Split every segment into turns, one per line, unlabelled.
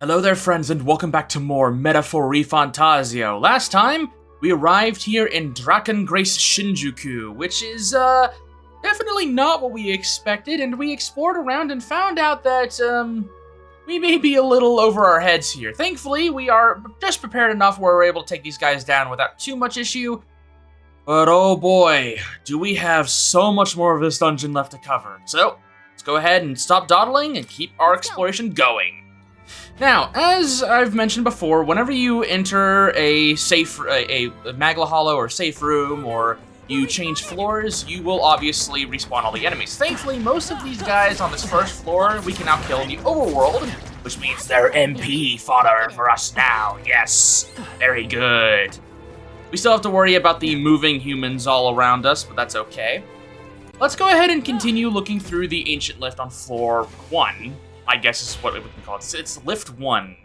Hello there, friends, and welcome back to more Metaphor Fantazio. Last time, we arrived here in Drakongrace Shinjuku, which is, definitely not what we expected, and we explored around and found out that, we may be a little over our heads here. Thankfully, we are just prepared enough where we're able to take these guys down without too much issue. But oh boy, do we have so much more of this dungeon left to cover. So, let's go ahead and stop dawdling and keep our exploration going. Now, as I've mentioned before, whenever you enter a Magla Hollow or safe room, or you change floors, you will obviously respawn all the enemies. Thankfully, most of these guys on this first floor, we can now kill in the overworld, which means they're MP fodder for us now. Yes, very good. We still have to worry about the moving humans all around us, but that's okay. Let's go ahead and continue looking through the ancient lift on floor 1. I guess is what we can call it. It's lift 1.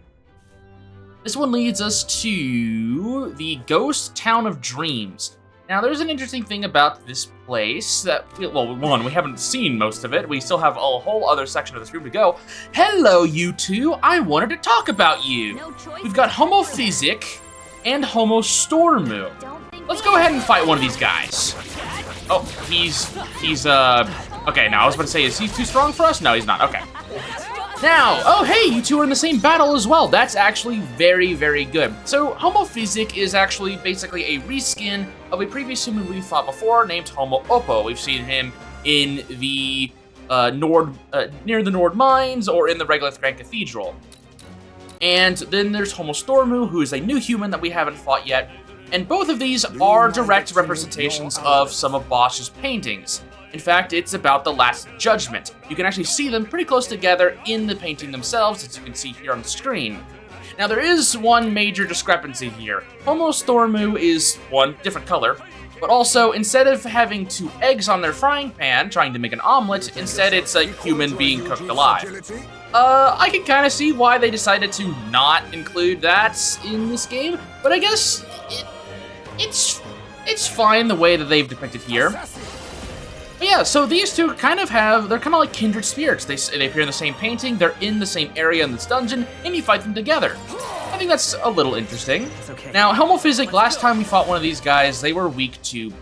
This one leads us to the ghost town of dreams. Now, there's an interesting thing about this place that, well, one, we haven't seen most of it. We still have a whole other section of this room to go. Hello, you two. I wanted to talk about you. We've got Homo Physic and Homo Stormu. Let's go ahead and fight one of these guys. Oh, he's okay, now I was about to say, is he too strong for us? No, he's not. Okay. Now, oh hey, you two are in the same battle as well. That's actually very, very good. So, Homo Physic is actually basically a reskin of a previous human we fought before named Homo Oppo. We've seen him in the near the Nord Mines or in the Regolith Grand Cathedral. And then there's Homo Stormu, who is a new human that we haven't fought yet. And both of these are direct representations of some of Bosch's paintings. In fact, it's about the Last Judgment. You can actually see them pretty close together in the painting themselves, as you can see here on the screen. Now, there is one major discrepancy here. Homo Stormu is one different color, but also, instead of having 2 eggs on their frying pan trying to make an omelet, instead it's a human being cooked alive. I can kind of see why they decided to not include that in this game, but I guess it's fine the way that they've depicted here. But yeah, so these two they're kind of like kindred spirits. They appear in the same painting, they're in the same area in this dungeon, and you fight them together. I think that's a little interesting. Okay. Now, Homo Physic, last time we fought one of these guys, they were weak to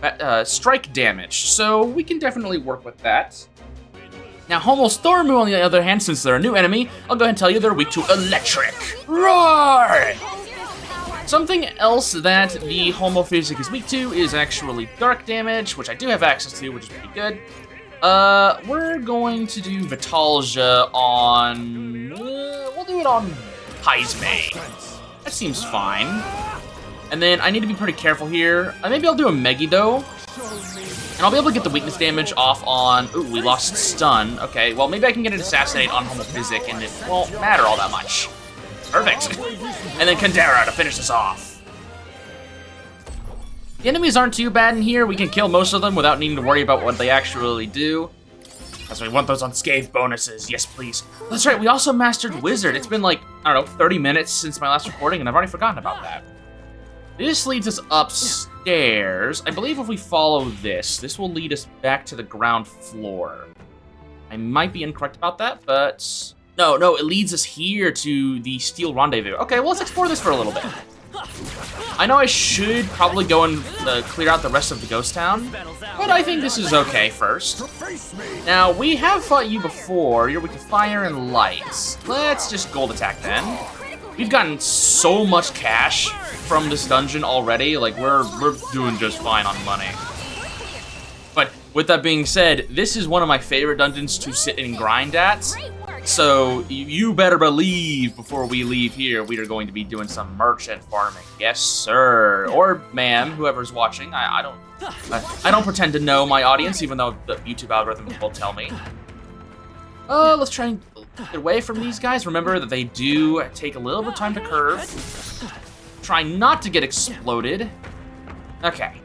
strike damage, so we can definitely work with that. Now, Homo Stormu, on the other hand, since they're a new enemy, I'll go ahead and tell you they're weak to electric. Roar! Something else that the Homo Physic is weak to is actually dark damage, which I do have access to, which is pretty good. We're going to do Vitalgia on... we'll do it on Heismay. That seems fine. And then I need to be pretty careful here. Maybe I'll do a Megiddo. And I'll be able to get the weakness damage off on... Ooh, we lost stun. Okay, well, maybe I can get an Assassinate on Homo Physic, and it won't matter all that much. Perfect. And then Kandera to finish this off. The enemies aren't too bad in here. We can kill most of them without needing to worry about what they actually do. Because we want those unscathed bonuses. Yes, please. That's right, we also mastered Wizard. It's been like, I don't know, 30 minutes since my last recording, and I've already forgotten about that. This leads us upstairs. I believe if we follow this will lead us back to the ground floor. I might be incorrect about that, but... No, it leads us here to the Steel Rendezvous. Okay, well, let's explore this for a little bit. I know I should probably go and clear out the rest of the ghost town, but I think this is okay first. Now, we have fought you before. You're weak to fire and light. Let's just gold attack then. We've gotten so much cash from this dungeon already. Like, we're doing just fine on money. But with that being said, this is one of my favorite dungeons to sit and grind at. So, you better believe before we leave here, we are going to be doing some merchant farming. Yes, sir. Or ma'am, whoever's watching. I don't pretend to know my audience, even though the YouTube algorithm will tell me. Let's try and get away from these guys. Remember that they do take a little bit of time to curve. Try not to get exploded. Okay.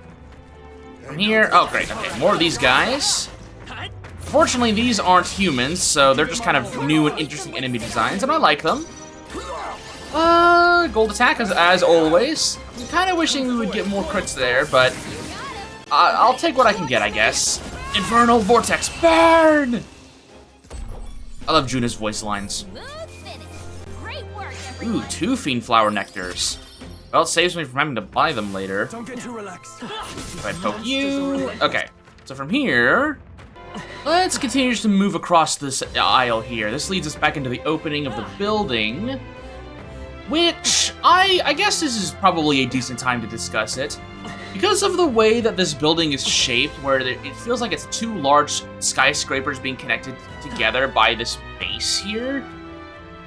From here, oh great, okay, more of these guys. Fortunately, these aren't humans, so they're just kind of new and interesting enemy designs, and I like them. Gold attack, as always. I'm kind of wishing we would get more crits there, but I'll take what I can get, I guess. Infernal Vortex, burn! I love Juna's voice lines. Ooh, 2 Fiend Flower Nectars. Well, it saves me from having to buy them later.
Don't get too relaxed.
If I poke you... Okay, so from here... Let's continue to move across this aisle here. This leads us back into the opening of the building. Which, I guess this is probably a decent time to discuss it. Because of the way that this building is shaped, where it feels like it's 2 large skyscrapers being connected together by this base here,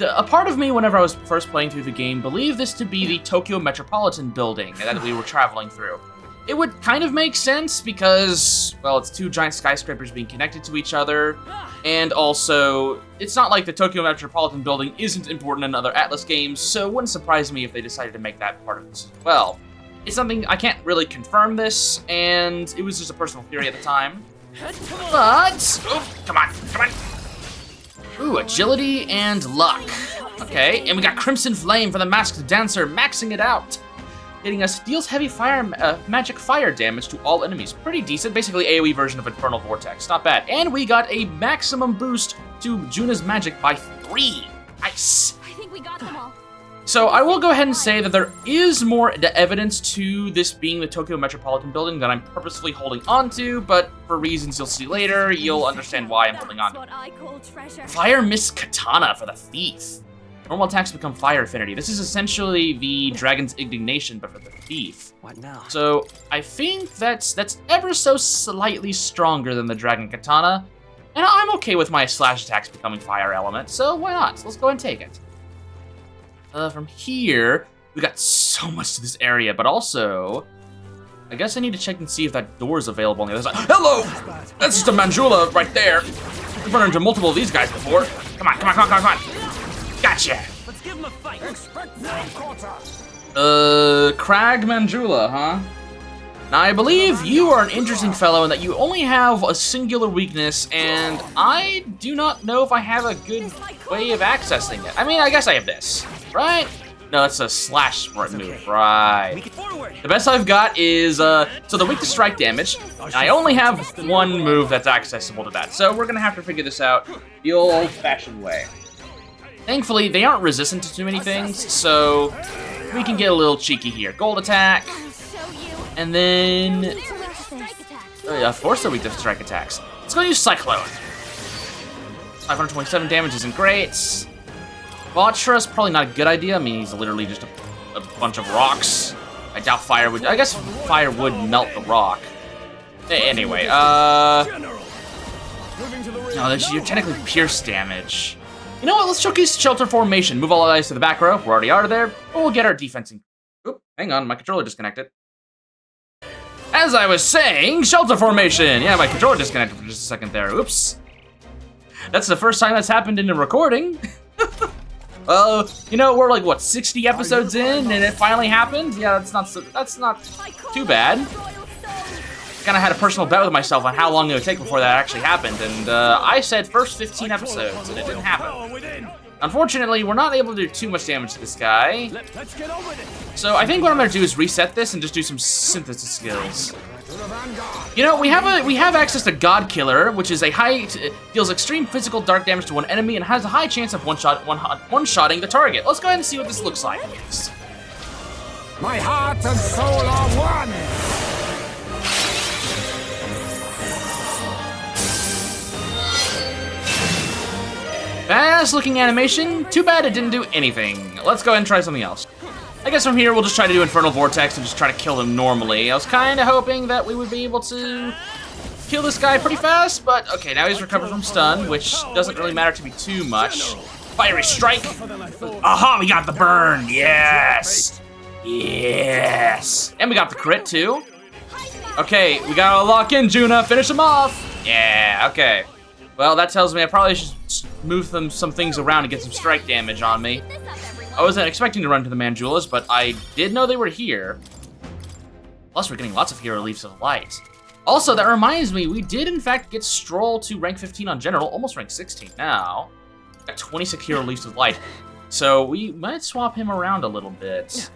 a part of me, whenever I was first playing through the game, believed this to be the Tokyo Metropolitan building that we were traveling through. It would kind of make sense because, well, it's 2 giant skyscrapers being connected to each other, and also, it's not like the Tokyo Metropolitan building isn't important in other Atlas games, so it wouldn't surprise me if they decided to make that part of this as well. It's something, I can't really confirm this, and it was just a personal theory at the time. But, oh, come on. Ooh, agility and luck. Okay, and we got Crimson Flame for the Masked Dancer, maxing it out. Hitting us deals heavy fire, magic fire damage to all enemies. Pretty decent, basically AoE version of Infernal Vortex, not bad. And we got a maximum boost to Juna's magic by 3. Nice.
I think we got them all.
So I will go ahead and say that there is more evidence to this being the Tokyo Metropolitan building that I'm purposefully holding on to, but for reasons you'll see later, you'll understand why I'm holding on to it. Fire Mist Katana for the Thief. Normal attacks become fire affinity. This is essentially the Dragon's Indignation, but for the Thief.
What now?
So I think that's ever so slightly stronger than the Dragon Katana, and I'm okay with my slash attacks becoming fire element, so why not? So let's go and take it. From here, we got so much to this area, but also, I guess I need to check and see if that door is available on the other side. Hello! That's just a Manjula right there. I've run into multiple of these guys before. Come on. Gotcha!
Let's give him a fight.
Crag Manjula, huh? Now, I believe you are an interesting fellow in that you only have a singular weakness, and I do not know if I have a good way of accessing it. I mean, I guess I have this, right? No, it's a slash move, right. The best I've got is, so the weak to strike damage, and I only have 1 move that's accessible to that, so we're gonna have to figure this out the old-fashioned way. Thankfully, they aren't resistant to too many things, so we can get a little cheeky here. Gold attack, and then... Oh yeah, of course they're weak to strike attacks. Let's go use Cyclone. 527 damage isn't great. Botchra's probably not a good idea. I mean, he's literally just a bunch of rocks. I doubt fire would... I guess fire would melt the rock. Anyway, no, you're technically pierce damage. You know what? Let's showcase Shelter Formation. Move all allies to the back row. We're already out of there. But we'll get our defense in. Oop, hang on. My controller disconnected. As I was saying, Shelter Formation. Yeah, my controller disconnected for just a second there. Oops. That's the first time that's happened in a recording. Well, you know, we're like, what, 60 episodes in, and it finally happened? Yeah, that's not too bad. Kind of had a personal bet with myself on how long it would take before that actually happened, and I said first 15 episodes, and it didn't happen. Unfortunately, we're not able to do too much damage to this guy. So I think what I'm gonna do is reset this and just do some synthesis skills. You know, we have access to God Killer, which is deals extreme physical dark damage to one enemy and has a high chance of one-shotting the target. Let's go ahead and see what this looks like.
My heart and soul are one.
Fast looking animation. Too bad it didn't do anything. Let's go ahead and try something else. I guess from here we'll just try to do Infernal Vortex and just try to kill him normally. I was kind of hoping that we would be able to kill this guy pretty fast, but okay, now he's recovered from stun, which doesn't really matter to me too much. Fiery Strike. Aha, we got the burn. Yes. Yes. And we got the crit too. Okay, we gotta lock in, Juna. Finish him off. Yeah, okay. Well, that tells me I probably should move some things around and get some strike damage on me. I wasn't expecting to run to the Manjulas, but I did know they were here. Plus, we're getting lots of Hero Leaves of Light. Also, that reminds me, we did in fact get Stroll to rank 15 on General, almost rank 16 now. Got 26 Hero Leaves of Light, so we might swap him around a little bit.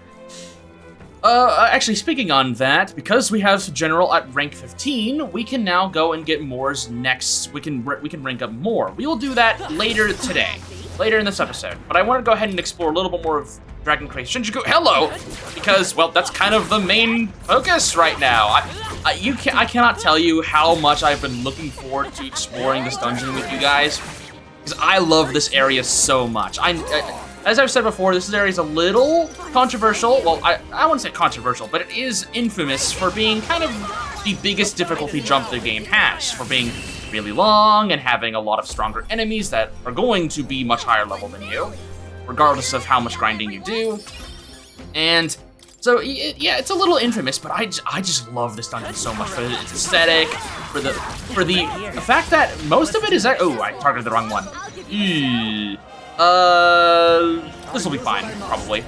Actually, speaking on that, because we have General at rank 15, we can now go and get Moore's next. We can rank up more. We will do that later today. later in this episode. But I want to go ahead and explore a little bit more of Drakongrace Shinjuku. Hello! Because, well, that's kind of the main focus right now. I cannot tell you how much I've been looking forward to exploring this dungeon with you guys. Because I love this area so much. As I've said before, this area is a little controversial. Well, I wouldn't say controversial, but it is infamous for being kind of the biggest difficulty jump the game has. For being really long and having a lot of stronger enemies that are going to be much higher level than you, regardless of how much grinding you do. And so, yeah, it's a little infamous, but I just love this dungeon so much for its aesthetic, for the fact that most of it is oh, I targeted the wrong one. This will be fine, probably.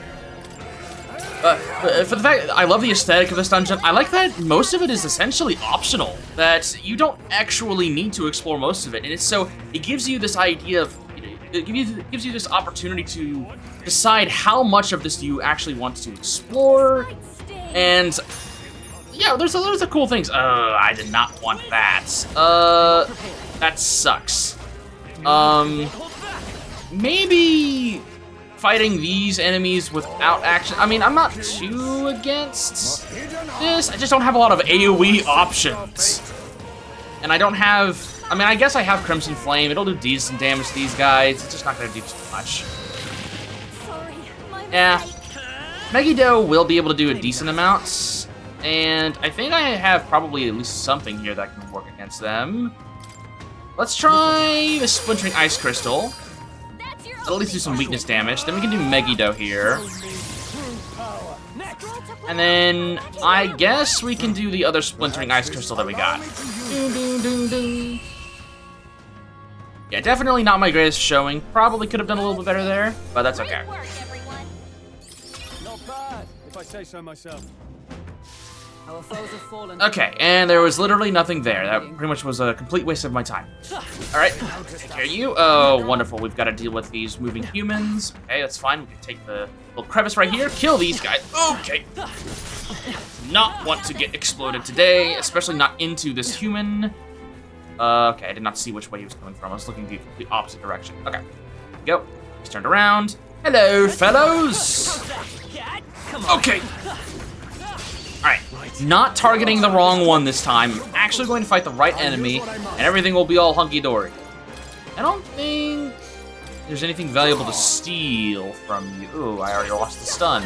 For the fact that I love the aesthetic of this dungeon, I like that most of it is essentially optional, that you don't actually need to explore most of it, and it gives you this idea of, it gives you this opportunity to decide how much of this you actually want to explore, and yeah, there's a cool things. I did not want that. That sucks. Maybe fighting these enemies without action. I mean, I'm not too against this. I just don't have a lot of AoE options. And I don't have, I mean, I guess I have Crimson Flame. It'll do decent damage to these guys. It's just not gonna do too much. Yeah. Megiddo will be able to do a decent amount. And I think I have probably at least something here that can work against them. Let's try the Splintering Ice Crystal. That'll at least do some weakness damage. Then we can do Megiddo here. And then I guess we can do the other Splintering Ice Crystal that we got. Yeah, definitely not my greatest showing. Probably could have done a little bit better there, but that's okay.
Not bad, if I say so myself.
Our foes have fallen.
Okay, and there was literally nothing there. That pretty much was a complete waste of my time. All right, take care of you. Oh, wonderful. We've got to deal with these moving humans. Okay, that's fine. We can take the little crevice right here. Kill these guys. Okay. Not want to get exploded today, especially not into this human. Okay, I did not see which way he was coming from. I was looking the complete opposite direction. Okay, go. He's turned around. Hello, fellows. Okay. Alright, not targeting the wrong one this time. I'm actually going to fight the right enemy, and everything will be all hunky-dory. I don't think there's anything valuable to steal from you. Ooh, I already lost the stun.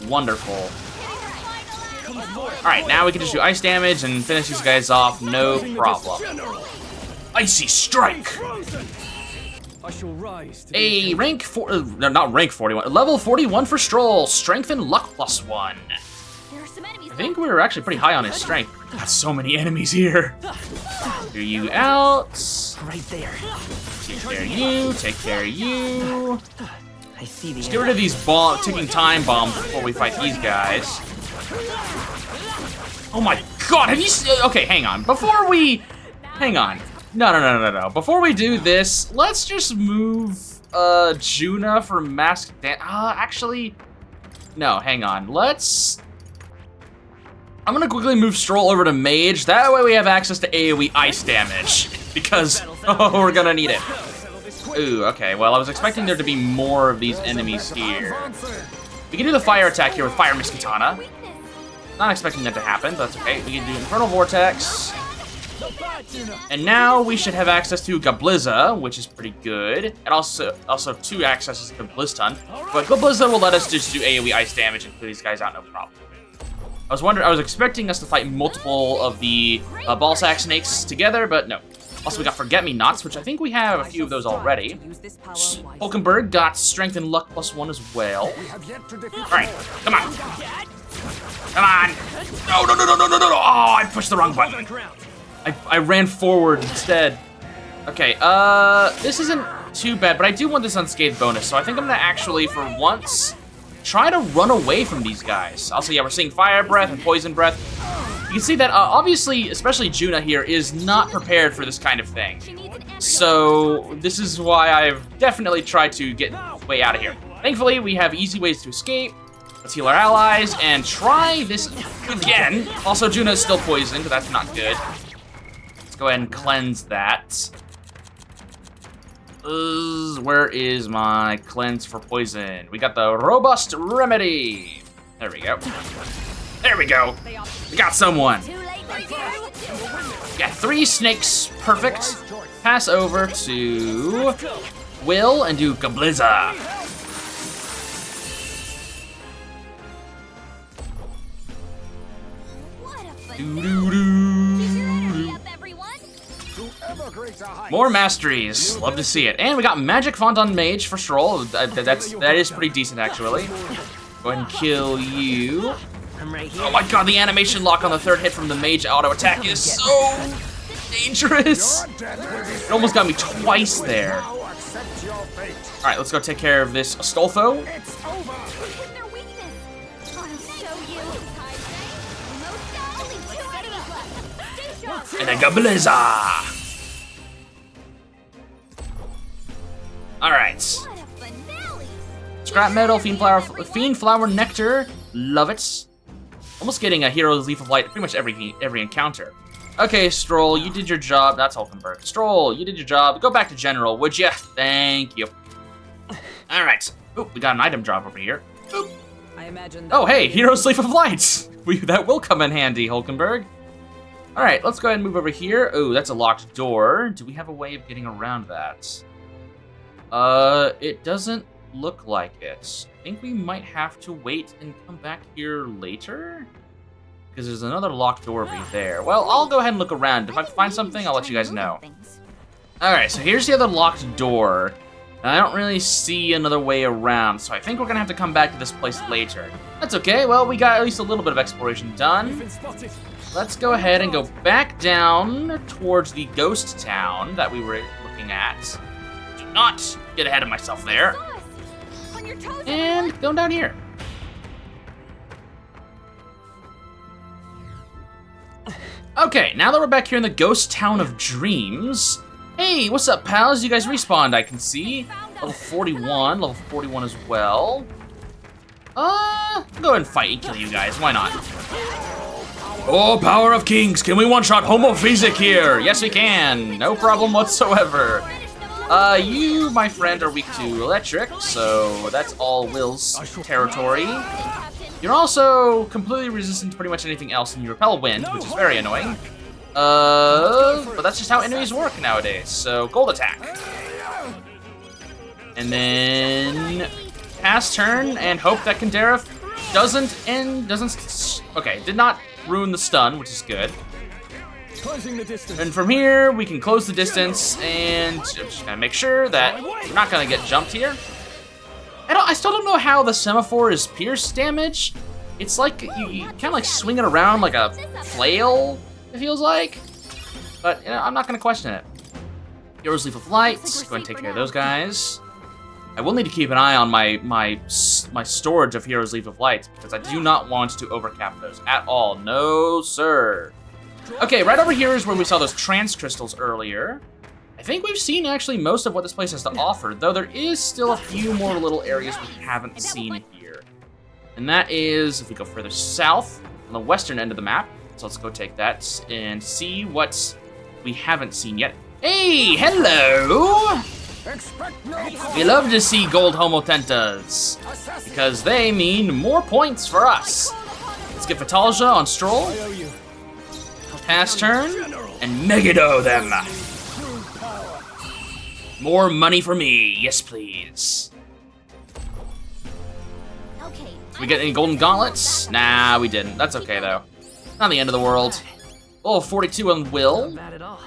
Wonderful. Alright, now we can just do ice damage and finish these guys off, no problem. Icy Strike!
I shall rise to
A rank 4, no, not rank 41, level 41 for Stroll, strength and luck +1. I think we were actually pretty high on his strength. Got so many enemies here. Clear you out.
Right there.
Take care of you. Take care of you.
I see the.
Let's get rid of these ticking time bombs before we fight these guys. Oh my god! Have you? Okay, hang on. Before we, hang on. No. Before we do this, let's just move Juna for mask dance. Actually, no. Hang on. I'm gonna quickly move Stroll over to Mage. That way we have access to AoE ice damage. Because, we're gonna need it. Ooh, okay. Well, I was expecting there to be more of these enemies here. We can do the fire attack here with Fire Mist Katana. Not expecting that to happen, but that's okay. We can do Infernal Vortex. And now we should have access to Gablizza, which is pretty good. And also 2 accesses to Blizzton. But Gablizza will let us just do AoE ice damage and clear these guys out, no problem. I was expecting us to fight multiple of the ballsack snakes together, but no. Also, we got Forget-Me-Nots, which I think we have a few of those already. Hulkenberg got Strength and Luck +1 as well. Alright, come on. Come on. No. Oh, I pushed the wrong button. I ran forward instead. Okay, this isn't too bad, but I do want this unscathed bonus, so I think I'm gonna actually, for once, try to run away from these guys. Also, yeah, we're seeing Fire Breath and Poison Breath. You can see that, obviously, especially Juna here, is not prepared for this kind of thing. So, this is why I've definitely tried to get way out of here. Thankfully, we have easy ways to escape. Let's heal our allies and try this again. Also, Juna is still poisoned, but that's not good. Let's go ahead and cleanse that. Where is my cleanse for poison? We got the robust remedy. There we go. There we go. We got someone. Got 3 snakes. Perfect. Pass over to Will and do Gabliza. More masteries. Love to see it. And we got magic font on mage for Stroll. That is pretty decent, actually. Go ahead and kill you.
I'm right here.
Oh my god, the animation lock on the 3rd hit from the mage auto attack is so dangerous. It almost got me twice there. Alright, let's go take care of this Astolfo. And then Gabliza. Alright. Scrap metal, fiend flower nectar. Love it. Almost getting a hero's leaf of light pretty much every encounter. Okay, Stroll, you did your job. That's Hulkenberg. Stroll, you did your job. Go back to General, would ya? Thank you. Alright. Ooh, we got an item drop over here. Oop.
I imagine
Oh, hey, hero's leaf of light. That will come in handy, Hulkenberg. Alright, let's go ahead and move over here. Oh, that's a locked door. Do we have a way of getting around that? It doesn't look like it. I think we might have to wait and come back here later. Because there's another locked door over there. Well, I'll go ahead and look around. If I find something, I'll let you guys know. Alright, so here's the other locked door. And I don't really see another way around, so I think we're gonna have to come back to this place later. That's okay, well, we got at least a little bit of exploration done. Let's go ahead and go back down towards the ghost town that we were looking at. Do not get ahead of myself there. And going down here. Okay, now that we're back here in the ghost town of dreams. Hey, what's up, pals? You guys respawned, I can see. Level 41, level 41 as well. Go ahead and fight and kill you guys, why not? Oh, power of kings, can we one-shot homophasic here? Yes, we can, no problem whatsoever. You, my friend, are weak to electric, so that's all Will's territory. You're also completely resistant to pretty much anything else, and you repel wind, which is very annoying. But that's just how enemies work nowadays, so gold attack. And then pass turn and hope that Kandareth did not ruin the stun, which is good.
Closing the distance.
And from here, we can close the distance, and just gotta make sure that we're not gonna get jumped here. I still don't know how the semaphore is pierce damage. It's like, you kind of like swing it around like a flail, it feels like. But you know, I'm not gonna question it. Hero's Leaf of Light, go ahead and take care of those guys. I will need to keep an eye on my storage of Hero's Leaf of Light, because I do not want to overcap those at all. No, sir. Okay, right over here is where we saw those trance crystals earlier. I think we've seen actually most of what this place has to offer, though there is still a few more little areas we haven't seen here. And that is, if we go further south, on the western end of the map. So let's go take that and see what we haven't seen yet. Hey, hello! We love to see gold homotentas, because they mean more points for us. Let's get Fantazio on Stroll. Pass turn, and Megado them. More money for me, yes please. We get any golden gauntlets? Nah, we didn't. That's okay though. Not the end of the world. Oh, 42 on Will.
Not bad at all.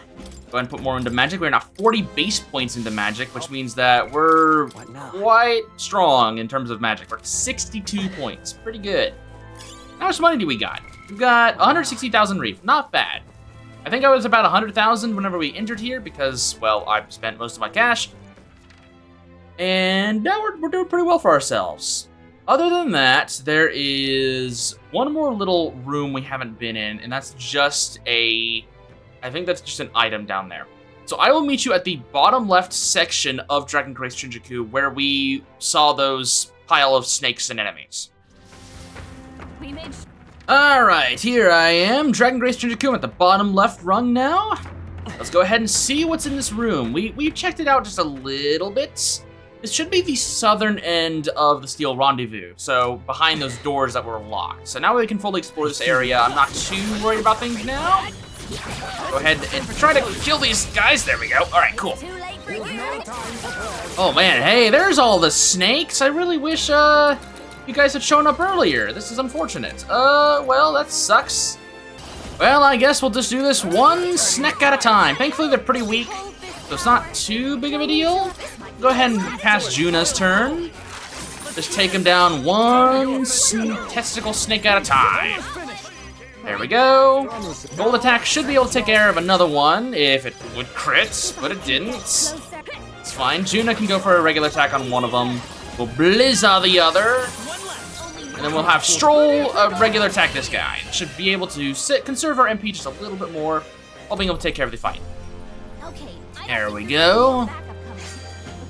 Go ahead and put more into magic. We're now 40 base points into magic, which means that we're quite strong in terms of magic. We're at 62 points. Pretty good. How much money do we got? We've got 160,000 reef. Not bad. I think I was about 100,000 whenever we entered here because, well, I've spent most of my cash. And now we're doing pretty well for ourselves. Other than that, there is one more little room we haven't been in, and that's just I think that's just an item down there. So I will meet you at the bottom left section of Drakongrace Shinjuku where we saw those pile of snakes and enemies. Alright, here I am, Drakongrace Shinjuku. I'm at the bottom left rung now. Let's go ahead and see what's in this room. We checked it out just a little bit. This should be the southern end of the Steel Rendezvous, so behind those doors that were locked. So now we can fully explore this area. I'm not too worried about things now. Go ahead and try to kill these guys. There we go. All right, cool. Oh man, hey, there's all the snakes. I really wish you guys had shown up earlier. This is unfortunate. Well, that sucks. Well, I guess we'll just do this one snack at a time. Thankfully, they're pretty weak, so it's not too big of a deal. Go ahead and pass Juna's turn. Just take him down one testicle snake at a time. There we go. Gold attack should be able to take care of another one if it would crit, but it didn't. It's fine. Juna can go for a regular attack on one of them. We'll blizza the other. And then we'll have Stroll regular attack this guy. Should be able to conserve our MP just a little bit more while being able to take care of the fight. There we go.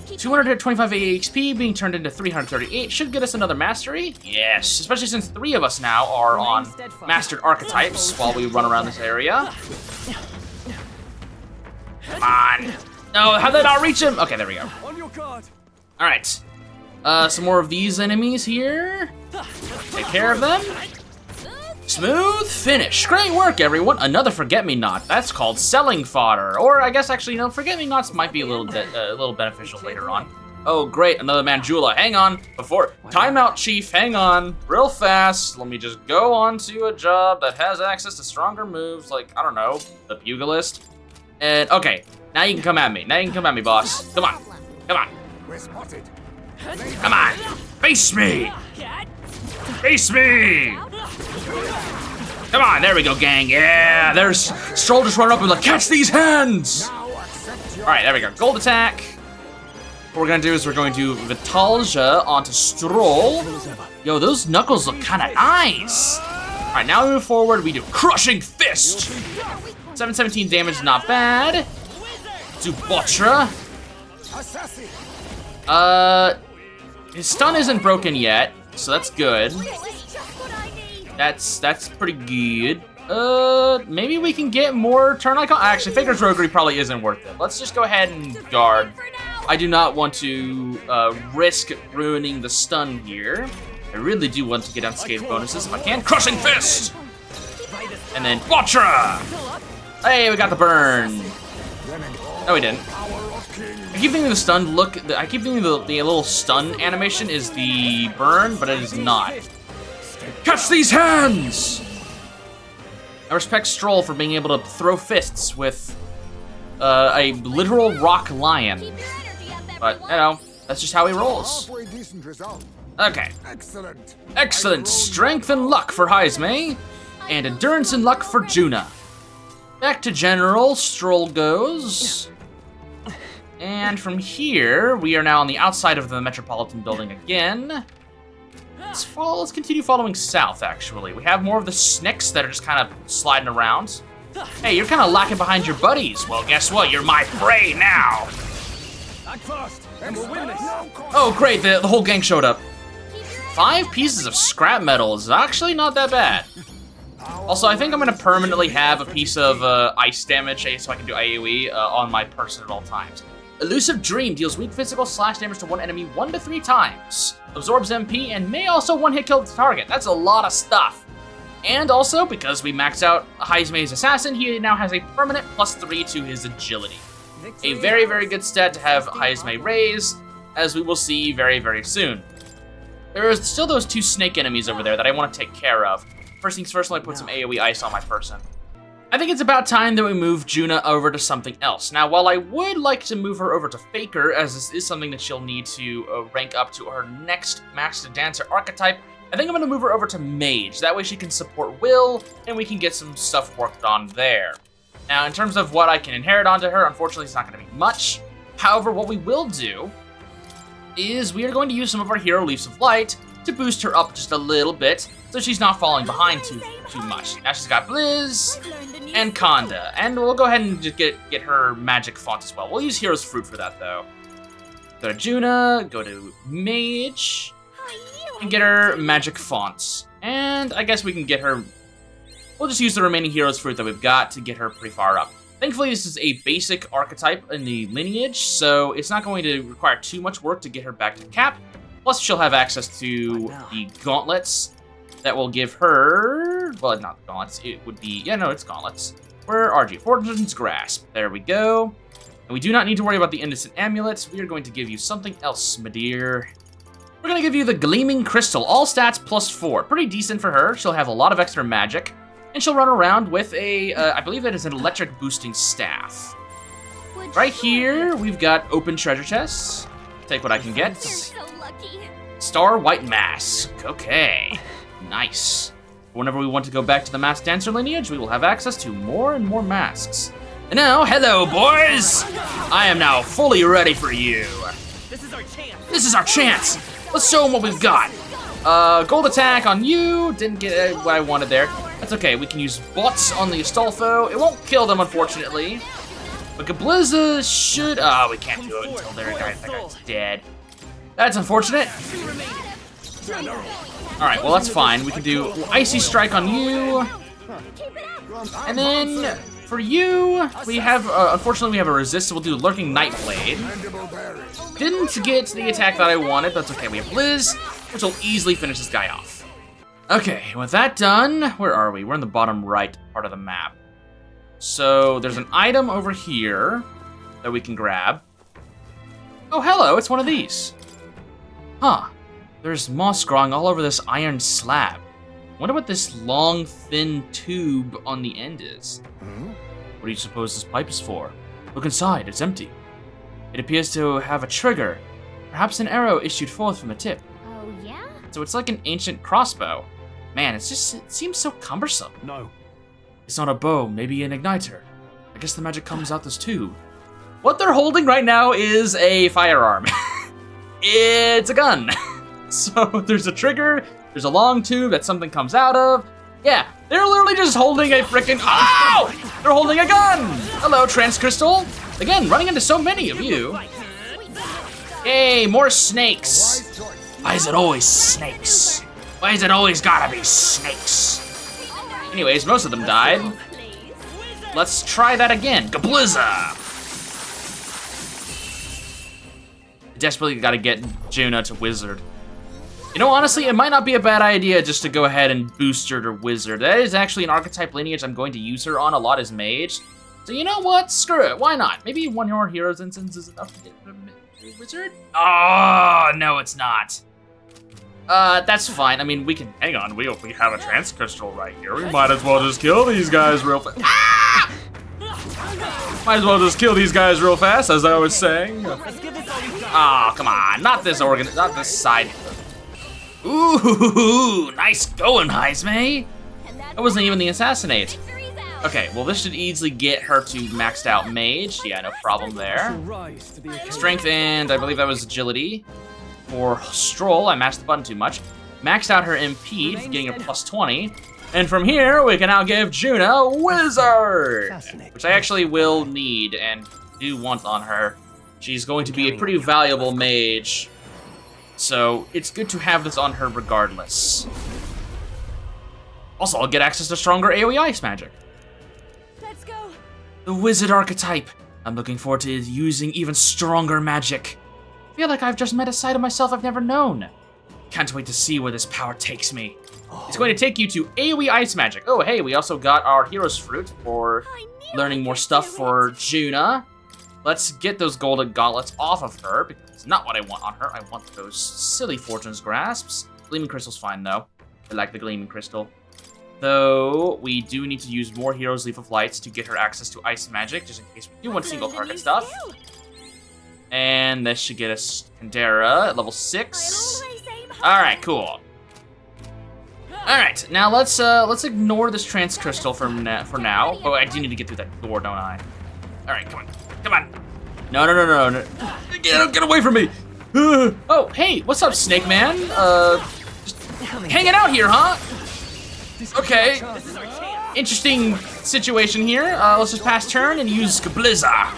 225 AXP being turned into 338 should get us another mastery. Yes, especially since 3 of us now are on mastered archetypes while we run around this area. Come on. No, how did I not reach him? Okay, there we go. All right. Some more of these enemies here. Take care of them. Smooth finish. Great work, everyone. Another forget-me-not. That's called selling fodder. Or I guess actually, forget-me-nots might be a little beneficial later on. Oh, great, another Manjula. Hang on. Timeout, Chief. Hang on. Real fast. Let me just go on to a job that has access to stronger moves, like, I don't know, the Pugilist. And, okay, now you can come at me. Now you can come at me, boss. Come on. Come on. Come on. Face me. Face me. Come on, there we go, gang. Yeah, there's Stroll just run up and like, catch these hands. All right, there we go. Gold attack. What we're gonna do is we're going to Vitalja onto Stroll. Yo, those knuckles look kind of nice. All right, now we move forward. We do crushing fist. 717 damage is not bad. Zubotra. His stun isn't broken yet, so that's good. That's pretty good. Maybe we can get more turn icon. Actually, Faker's Roguery probably isn't worth it. Let's just go ahead and guard. I do not want to risk ruining the stun here. I really do want to get unscathed bonuses if I can. Crushing Fist! And then Botra! Hey, we got the burn. No, we didn't. I keep thinking the stun I keep thinking the little stun animation is the burn, but it is not. Catch these hands! I respect Stroll for being able to throw fists with a literal rock lion. But, that's just how he rolls. Okay. Excellent. Strength and luck for Heisme, and endurance and luck for Juna. Back to General, Stroll goes. And from here, we are now on the outside of the Metropolitan Building again. Let's continue following south, actually. We have more of the Snicks that are just kind of sliding around. Hey, you're kind of lacking behind your buddies. Well, guess what? You're my prey now. Oh, great. The whole gang showed up. 5 pieces of scrap metal is actually not that bad. Also, I think I'm going to permanently have a piece of ice damage so I can do AoE on my person at all times. Elusive Dream deals weak physical slash damage to one enemy 1 to 3 times. Absorbs MP and may also one-hit kill the target. That's a lot of stuff. And also, because we maxed out Heisme's Assassin, he now has a permanent +3 to his agility. A very, very good stat to have Heisme raise, as we will see very, very soon. There are still those 2 snake enemies over there that I want to take care of. First things first, let me put some AoE ice on my person. I think it's about time that we move Juna over to something else. Now, while I would like to move her over to Faker, as this is something that she'll need to rank up to her next Master Dancer archetype, I think I'm going to move her over to Mage. That way she can support Will, and we can get some stuff worked on there. Now, in terms of what I can inherit onto her, unfortunately, it's not going to be much. However, what we will do is we are going to use some of our Hero Leaves of Light to boost her up just a little bit, so she's not falling behind too much. Now she's got Blizz and Conda, and we'll go ahead and just get her magic font as well. We'll use Hero's Fruit for that, though. Go to Juna, go to Mage, and get her magic fonts. And I guess we can get her... We'll just use the remaining Hero's Fruit that we've got to get her pretty far up. Thankfully, this is a basic archetype in the lineage, so it's not going to require too much work to get her back to cap. Plus, she'll have access to the gauntlets that will give her... Well, not gauntlets. It would be... Yeah, no, it's gauntlets. Where are you? Fortune's Grasp. There we go. And we do not need to worry about the innocent amulets. We are going to give you something else, my dear. We're going to give you the Gleaming Crystal. All stats +4. Pretty decent for her. She'll have a lot of extra magic. And she'll run around with a, I believe that is an electric boosting staff. Right here, we've got open treasure chests. Take what I can get. Star White Mask. Okay. Nice. Whenever we want to go back to the Masked Dancer lineage, we will have access to more and more masks. And now, hello, boys! I am now fully ready for you.
This is our chance.
This is our chance. Let's show them what we've got. Gold attack on you. Didn't get what I wanted there. That's okay. We can use bots on the Astolfo. It won't kill them, unfortunately. But Gabliza should... Oh, we can't do it until that guy's dead. That's unfortunate. Alright, well, that's fine. We can do Icy Strike on you. And then... For you, we have, unfortunately, we have a resist, so we'll do Lurking Nightblade. Didn't get the attack that I wanted, but that's okay. We have Blizz, which will easily finish this guy off. Okay, with that done, where are we? We're in the bottom right part of the map. So there's an item over here that we can grab. Oh, hello, it's one of these. Huh, there's moss growing all over this iron slab. Wonder what this long, thin tube on the end is. What do you suppose this pipe is for? Look inside, it's empty. It appears to have a trigger. Perhaps an arrow issued forth from the tip.
Oh, yeah?
So it's like an ancient crossbow. Man, it seems so cumbersome.
No.
It's not a bow, maybe an igniter. I guess the magic comes out this tube. What they're holding right now is a firearm. It's a gun. So there's a trigger, there's a long tube that something comes out of. Yeah, they're literally just holding a freaking... Oh! They're holding a gun! Hello, Trance Crystal. Again, running into so many of you. Hey, more snakes. Why is it always snakes? Why is it always gotta be snakes? Anyways, most of them died. Let's try that again. Gabliza! Desperately gotta get Juna to Wizard. You know, honestly, it might not be a bad idea just to go ahead and boost her to Wizard. That is actually an archetype lineage I'm going to use her on a lot as Mage. So you know what? Screw it. Why not? Maybe one more Hero's Instance is enough to get her to Wizard? Oh, no, it's not. That's fine. I mean, we can... Hang on, we have a Trance Crystal right here. We might as well just kill these guys real fast. Ah! Might as well just kill these guys real fast, as I was saying. Oh, come on. Not this side. Ooh, nice going, Heisme. That wasn't even the assassinate. Okay, well, this should easily get her to maxed out Mage. Yeah, no problem there. Strength and I believe that was Agility. For Stroll, I mashed the button too much. Maxed out her MP, getting a +20. And from here, we can now give Juna Wizard, which I actually will need and do want on her. She's going to be a pretty valuable mage, so it's good to have this on her regardless. Also, I'll get access to stronger AoE ice magic.
Let's go.
The Wizard archetype. I'm looking forward to using even stronger magic. I feel like I've just met a side of myself I've never known. Can't wait to see where this power takes me. It's going to take you to AoE Ice Magic. Oh, hey, we also got our Hero's Fruit for learning more stuff for Juna. Let's get those golden gauntlets off of her, because it's not what I want on her. I want those silly Fortune's Grasps. Gleaming Crystal's fine, though. I like the Gleaming Crystal. Though, we do need to use more Hero's Leaf of Lights to get her access to Ice Magic, just in case we do want single target stuff. And this should get us Kandera at level 6. Alright, cool. Alright, now let's ignore this Trance Crystal for now. Oh, I do need to get through that door, don't I? Alright, come on. Come on. No. Get away from me! Oh, hey, what's up, Snake Man? Just hanging out here, huh? Okay. Interesting situation here. Let's just pass turn and use Gabliza.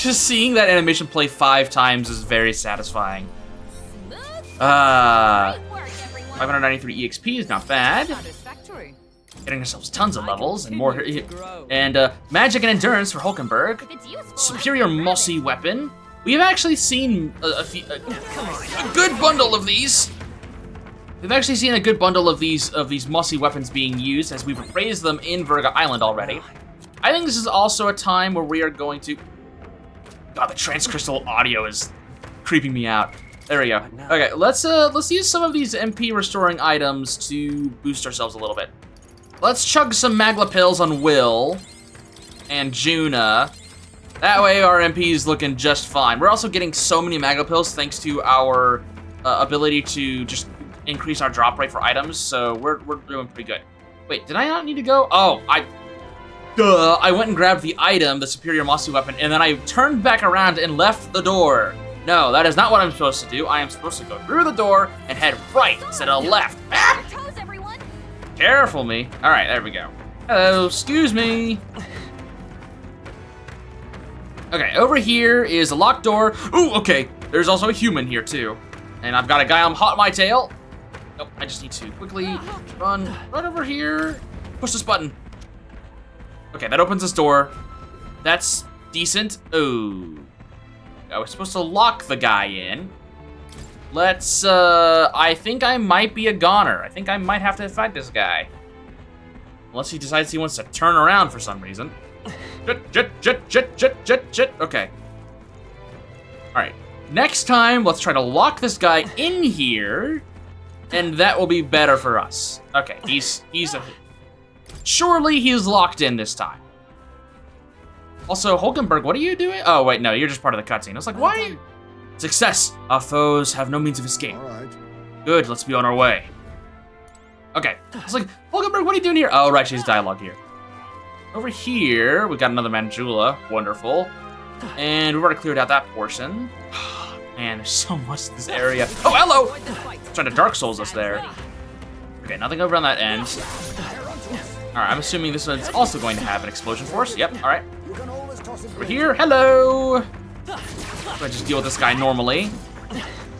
Just seeing that animation play 5 times is very satisfying. 593 EXP is not bad. Getting ourselves tons of levels and more, and magic and endurance for Hulkenberg.
If it's useful.
Superior mossy weapon. We've actually seen a good bundle of these. We've actually seen a good bundle of these mossy weapons being used as we've appraised them in Virga Island already. I think this is also a time where we are going to. God, the transcrystal audio is creeping me out. There we go. Okay, let's use some of these MP restoring items to boost ourselves a little bit. Let's chug some Magla pills on Will and Juna. That way our MP is looking just fine. We're also getting so many Magla pills thanks to our ability to just increase our drop rate for items, so we're doing pretty good. Wait, did I not need to go? Oh, I went and grabbed the item, the superior mossy weapon, and then I turned back around and left the door. No, that is not what I'm supposed to do. I am supposed to go through the door and head right instead of left. Ah!
Your toes, everyone.
Careful me. All right, there we go. Hello, excuse me. Okay, over here is a locked door. Ooh, okay. There's also a human here too. And I've got a guy on hot my tail. Nope, I just need to quickly run right over here. Push this button. Okay, that opens this door. That's decent. Oh. I was supposed to lock the guy in. Let's, I think I might be a goner. I think I might have to fight this guy. Unless he decides he wants to turn around for some reason. Jet. Okay. Alright. Next time, let's try to lock this guy in here. And that will be better for us. Okay, surely he's locked in this time. Also, Hulkenberg, what are you doing? Oh, wait, no, you're just part of the cutscene. I was like, why are you? Success! Our foes have no means of escape.
All right.
Good, let's be on our way. Okay, I was like, Hulkenberg, what are you doing here? Oh, right, she's dialogue here. Over here, we got another Manjula. Wonderful. And we've already cleared out that portion. Man, there's so much to this area. Oh, hello! Trying to Dark Souls us there. Okay, nothing over on that end. Alright, I'm assuming this one's also going to have an explosion force. Yep, alright. Over here, hello! I'm gonna just deal with this guy normally.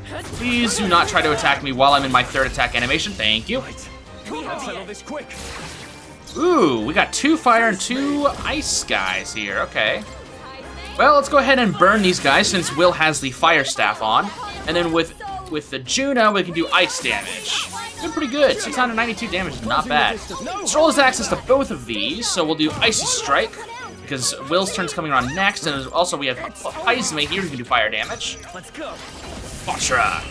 Please do not try to attack me while I'm in my third attack animation. Thank you.
Let's settle this quick.
Ooh, we got 2 fire and 2 ice guys here. Okay. Well, let's go ahead and burn these guys since Will has the fire staff on. And then with the Juna, we can do ice damage. Doing pretty good. 692 damage is not bad. Stroll has access to both of these, so we'll do Icy Strike, because Will's turn's coming around next, and also we have Heizme here who can do fire damage.
Let's go.
Ultra.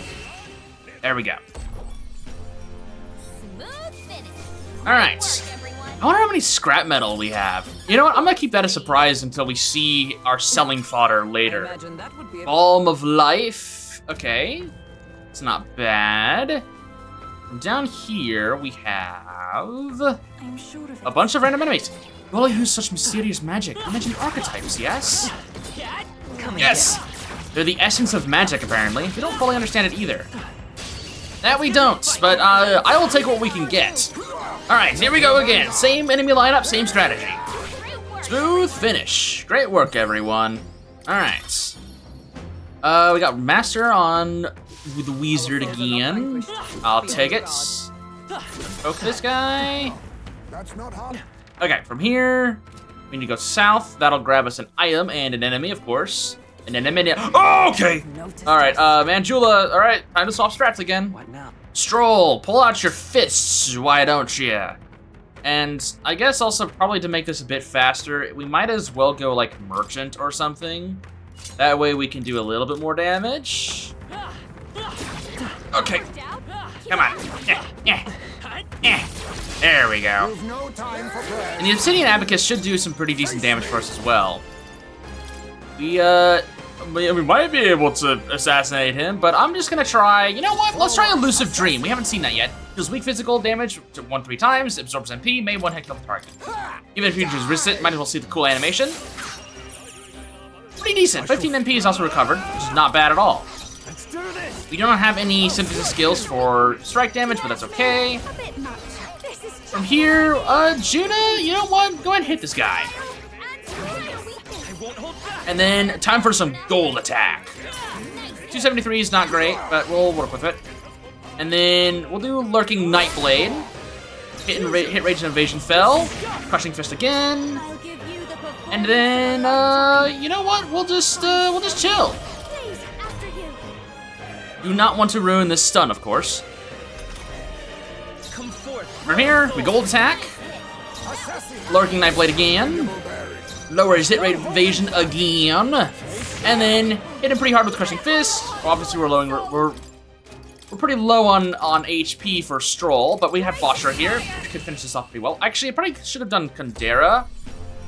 There we go.
Smooth finish.
Alright. I wonder how many scrap metal we have. You know what? I'm gonna keep that a surprise until we see our selling fodder later.
Imagine that would be a
Balm of Life. Okay. It's not bad. From down here, we have
I'm sure of
a bunch of random enemies. You all use such mysterious magic. You mentioned archetypes, yes? Yes! They're the essence of magic, apparently. We don't fully understand it either. That we don't, but I will take what we can get. Alright, here we go again. Same enemy lineup, same strategy. Smooth finish. Great work, everyone. Alright. We got Master on the Wizard again. I'll take it. Poke this guy.
That's not hot.
Okay, from here, we need to go south. That'll grab us an item and an enemy, of course. An enemy. Oh, okay. Alright, Manjula. Alright, time to swap strats again.
What now?
Stroll, pull out your fists, why don't you? And I guess also probably to make this a bit faster, we might as well go like Merchant or something. That way we can do a little bit more damage. Okay, come on. There we go.
You've no time for prayer.
And the Obsidian Abacus should do some pretty decent damage for us as well. We might be able to assassinate him, but I'm just gonna try, you know what? Let's try Elusive Dream. We haven't seen that yet. Deals weak physical damage to 1-3 times, absorbs MP, may 1-hit kill the target. Even if you just resist it, might as well see the cool animation. Pretty decent. 15 MP is also recovered, which is not bad at all.
Let's do this.
We don't have any synthesis skills for strike damage, but that's okay.
a bit much. This is
From here, Juna, you know what? Go ahead and hit this guy.
I won't hold back.
And then time for some gold attack. 273 is not great, but we'll work with it. And then we'll do Lurking Nightblade. Hit rage and evasion fell. Crushing fist again.
I'll give you the performance.
And then, you know what? We'll just chill.
Please, after you.
Do not want to ruin this stun, of course.
Come forth.
From here, we gold attack. Lurking Knife Blade again. Lower his hit rate evasion again. And then hit him pretty hard with Crushing Fist. Obviously, we're pretty low on HP for Stroll, but we have Bosher here, which could finish this off pretty well. Actually, I probably should have done Kandera,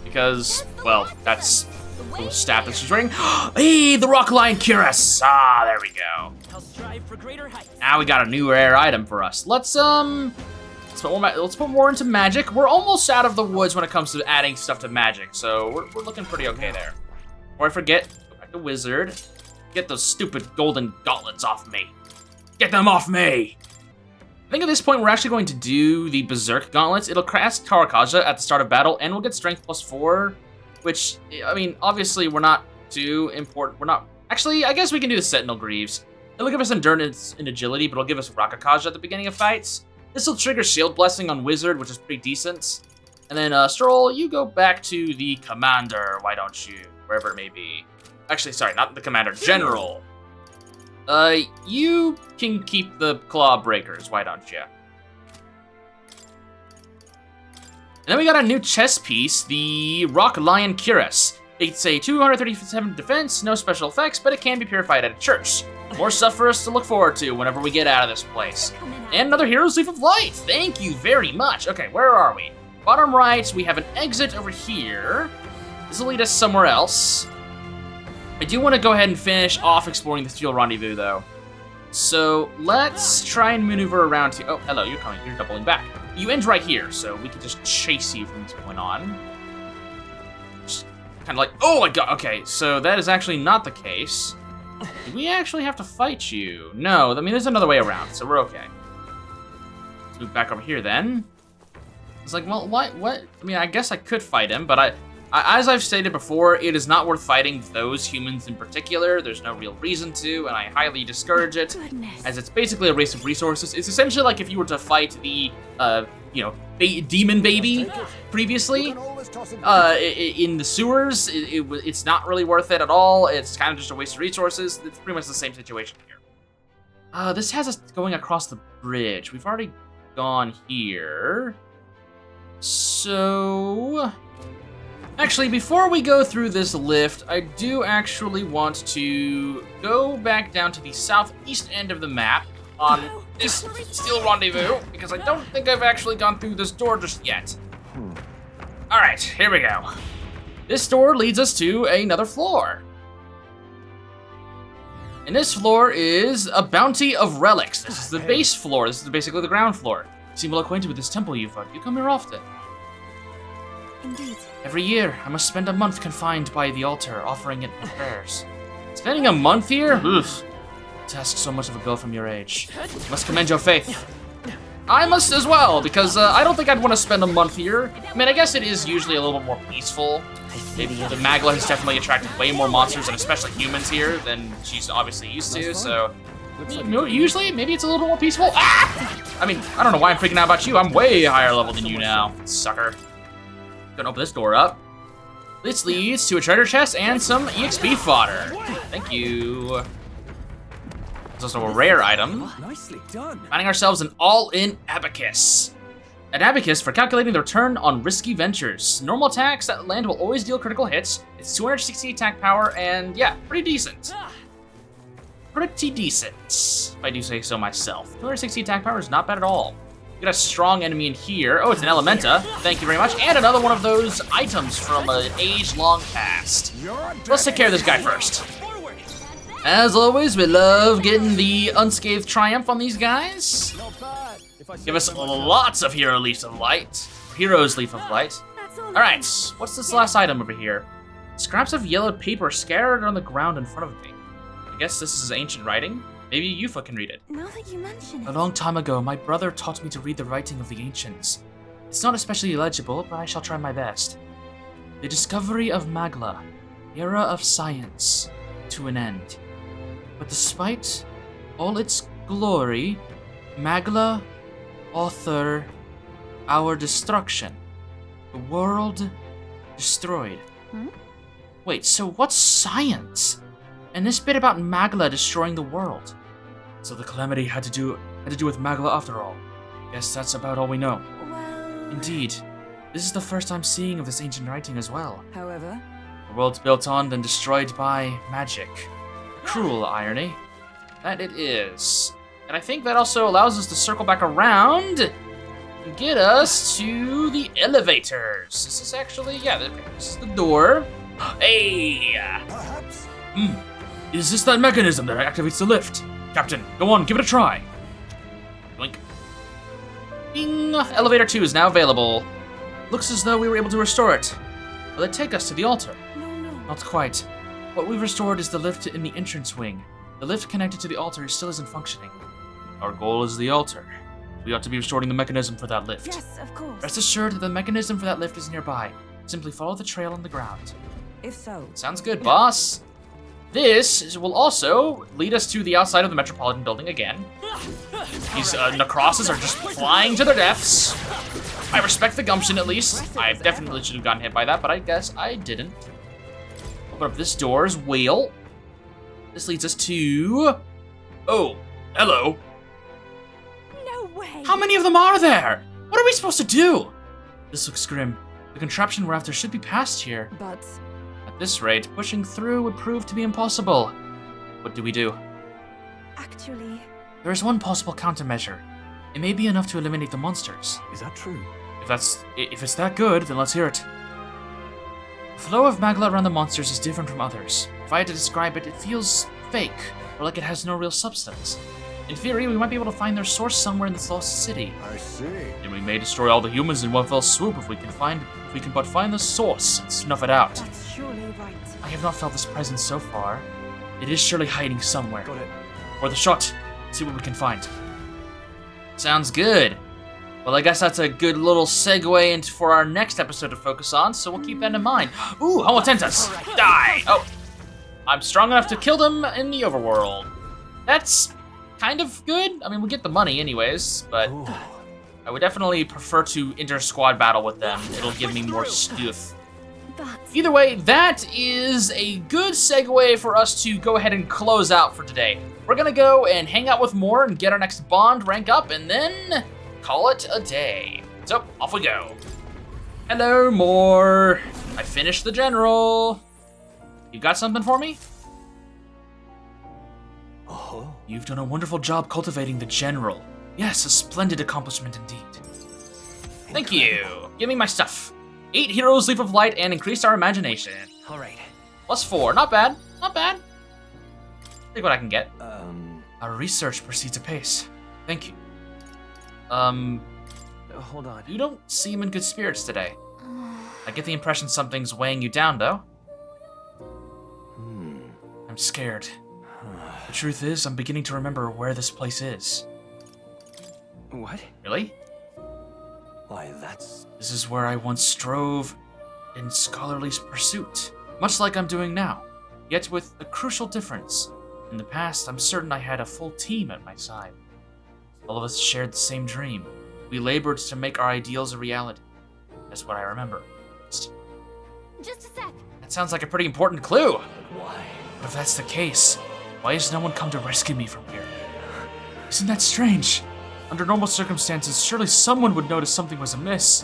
because, well, that's the staff that she's wearing. Hey, the Rock Lion Cuirass! Ah, there we go.
I'll strive for greater heights.
Now we got a new rare item for us. Let's put more into magic. We're almost out of the woods when it comes to adding stuff to magic, so we're looking pretty okay there. Before I forget, go back to Wizard. Get those stupid golden gauntlets off me. Get them off me! I think at this point we're actually going to do the Berserk Gauntlets. It'll cast Karakaja at the start of battle, and we'll get Strength +4, which, I mean, obviously we're not too important. We're not... Actually, I guess we can do the Sentinel Greaves. It'll give us Endurance and Agility, but it'll give us Rakakaja at the beginning of fights. This will trigger Shield Blessing on Wizard, which is pretty decent. And then, Stroll, you go back to the Commander, why don't you? Wherever it may be. Actually, sorry, not the Commander, General. You can keep the Claw Breakers, why don't you? And then we got a new chess piece, the Rock Lion Cuirass. It's a 237 defense, no special effects, but it can be purified at a church. More stuff for us to look forward to whenever we get out of this place. And another Hero's Leaf of Light, thank you very much. Okay, where are we? Bottom right, we have an exit over here. This will lead us somewhere else. I do want to go ahead and finish off exploring the Steel Rendezvous, though. So let's try and maneuver around to... Oh, hello, you're coming. You're doubling back. You end right here, so we can just chase you from this point on. Just kind of like... Oh my god, okay, so that is actually not the case. Do we actually have to fight you? No, I mean, there's another way around, so we're okay. Let's move back over here, then. It's like, well, what? I mean, I guess I could fight him, but as I've stated before, it is not worth fighting those humans in particular. There's no real reason to, and I highly discourage it, as it's basically a waste of resources. It's essentially like if you were to fight the, demon baby previously in the sewers. It's not really worth it at all. It's kind of just a waste of resources. It's pretty much the same situation here. This has us going across the bridge. We've already gone here. So... Actually, before we go through this lift, I do actually want to go back down to the southeast end of the map on this Steel Rendezvous, because I don't think I've actually gone through this door just yet. Alright, here we go. This door leads us to another floor. And this floor is a bounty of relics. This is the base floor. This is basically the ground floor. You seem well acquainted with this temple, Yufa. You come here often.
Indeed.
Every year, I must spend a month confined by the altar, offering it my prayers. Spending a month here? Oof. To ask so much of a girl from your age. Must commend your faith. I must as well, because I don't think I'd want to spend a month here. I mean, I guess it is usually a little bit more peaceful. The Magla has definitely attracted way more monsters, and especially humans here, than she's obviously used to, so... Usually, maybe it's a little more peaceful. Ah! I mean, I don't know why I'm freaking out about you. I'm way higher level than you now, sucker. Gonna open this door up. This leads to a treasure chest and some EXP fodder. Thank you. There's also a rare item.
Nicely done.
Finding ourselves an all-in abacus. An abacus for calculating the return on risky ventures. Normal attacks that land will always deal critical hits. It's 260 attack power, and yeah, pretty decent. Pretty decent, if I do say so myself. 260 attack power is not bad at all. We got a strong enemy in here. Oh, it's an Elementa. Thank you very much. And another one of those items from an age-long past. Let's take care of this guy first. As always, we love getting the unscathed triumph on these guys. Give us lots of Hero's Leaf of Light. Alright, what's this last item over here? Scraps of yellowed paper scattered on the ground in front of me. I guess this is ancient writing. Maybe Yufa can read it.
Now that you mention it.
A long time ago, my brother taught me to read the writing of the ancients. It's not especially legible, but I shall try my best. The discovery of Magla, era of science, to an end. But despite all its glory, Magla, author, our destruction. The world destroyed. Wait, so what's science? And this bit about Magla destroying the world. So the calamity had to do with Magla after all. Guess that's about all we know.
Well,
Indeed. This is the first I'm seeing of this ancient writing as well.
However,
The world's built on and destroyed by magic. Cruel irony. That it is. And I think that also allows us to circle back around and get us to the elevators. This is actually, yeah, this is the door. Hey!
Perhaps.
Is this that mechanism that activates the lift? Captain, go on, give it a try. Blink. Bing! Elevator 2 is now available. Looks as though we were able to restore it. Will it take us to the altar?
no.
Not quite. What we've restored is the lift in the entrance wing. The lift connected to the altar still isn't functioning. Our goal is the altar. We ought to be restoring the mechanism for that lift.
Yes, of course.
Rest assured that the mechanism for that lift is nearby. Simply follow the trail on the ground.
if so,
Sounds good, boss. This will also lead us to the outside of the Metropolitan Building again. These Necrosses are just flying to their deaths. I respect the gumption, at least. I definitely should have gotten hit by that, but I guess I didn't. Open up this door's wheel. This leads us to... Oh, hello.
No way.
How many of them are there? What are we supposed to do? This looks grim. The contraption we're after should be past here.
but
At this rate, pushing through would prove to be impossible. What do we do?
Actually,
There is one possible countermeasure. It may be enough to eliminate the monsters.
Is that true?
If it's that good, then let's hear it. The flow of Magla around the monsters is different from others. If I had to describe it, it feels fake, or like it has no real substance. In theory, we might be able to find their source somewhere in this lost city.
I see.
And we may destroy all the humans in one fell swoop if we can but find the source and snuff it out.
that's surely right.
I have not felt this presence so far. It is surely hiding somewhere.
Got it.
Or the shot. See what we can find. Sounds good. Well, I guess that's a good little segue for our next episode to focus on, so we'll keep that in mind. Ooh, Homo Tentus! Die! Oh, I'm strong enough to kill them in the overworld. That's kind of good. I mean, we get the money anyways, but I would definitely prefer to inter-squad battle with them. It'll give me more stuff.
But
Either way, that is a good segue for us to go ahead and close out for today. We're gonna go and hang out with Moore and get our next bond rank up, and then call it a day. So, off we go. Hello, Moore. I finished the general. You got something for me?
Oh.
You've done a wonderful job cultivating the general. Yes, a splendid accomplishment indeed. Thank you. Give me my stuff. 8 Heroes Leaf of Light and increased our imagination.
all right.
+4, not bad, not bad. Take what I can get.
Uh,
Our research proceeds apace. Thank you.
hold on.
You don't seem in good spirits today. I get the impression something's weighing you down, though. I'm scared. The truth is, I'm beginning to remember where this place is.
What?
Really?
Why, that's...
This is where I once strove in scholarly pursuit, much like I'm doing now, yet with a crucial difference. In the past, I'm certain I had a full team at my side. All of us shared the same dream. We labored to make our ideals a reality. That's what I remember.
just a sec.
That sounds like a pretty important clue.
Why?
But if that's the case, why has no one come to rescue me from here? Isn't that strange? Under normal circumstances, surely someone would notice something was amiss.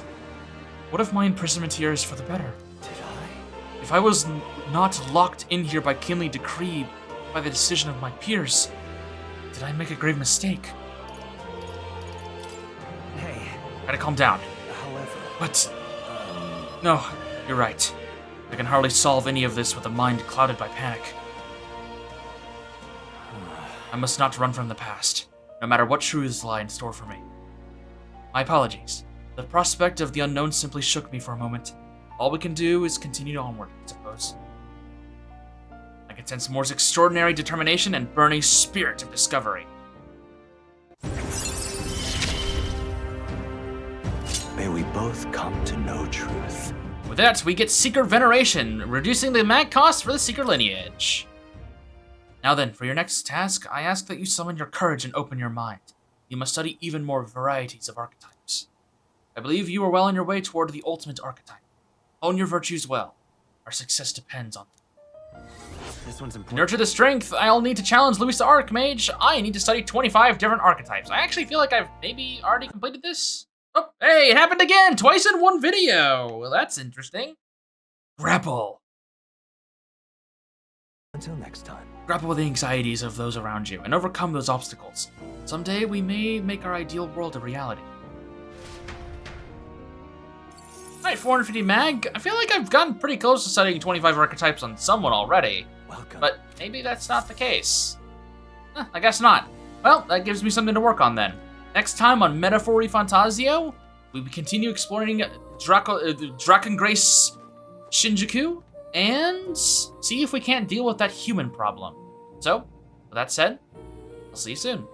What if my imprisonment here is for the better?
Did I?
If I was not locked in here by kingly decree, by the decision of my peers, did I make a grave mistake?
Hey,
Gotta calm down.
however...
But... No, you're right. I can hardly solve any of this with a mind clouded by panic. I must not run from the past, no matter what truths lie in store for me. My apologies. The prospect of the unknown simply shook me for a moment. All we can do is continue onward, I suppose. I can sense Moore's extraordinary determination and Bernie's spirit of discovery.
May we both come to know truth.
With that, we get Seeker Veneration, reducing the mag cost for the Seeker lineage. Now then, for your next task, I ask that you summon your courage and open your mind. You must study even more varieties of archetypes. I believe you are well on your way toward the ultimate archetype. Own your virtues well. Our success depends on them.
This one's
To
important.
nurture the strength, I'll need to challenge Luis the Archmage. I need to study 25 different archetypes. I actually feel like I've maybe already completed this. Oh, hey, it happened again! Twice in one video! Well, that's interesting. Grapple.
Until next time.
Grapple with the anxieties of those around you and overcome those obstacles. Someday we may make our ideal world a reality. Alright, 450 mag. I feel like I've gotten pretty close to studying 25 archetypes on someone already.
Welcome.
But maybe that's not the case. I guess not. Well, that gives me something to work on then. Next time on Metaphor Fantazio, we will continue exploring Drakongrace Shinjuku and see if we can't deal with that human problem. So, with that said, I'll see you soon.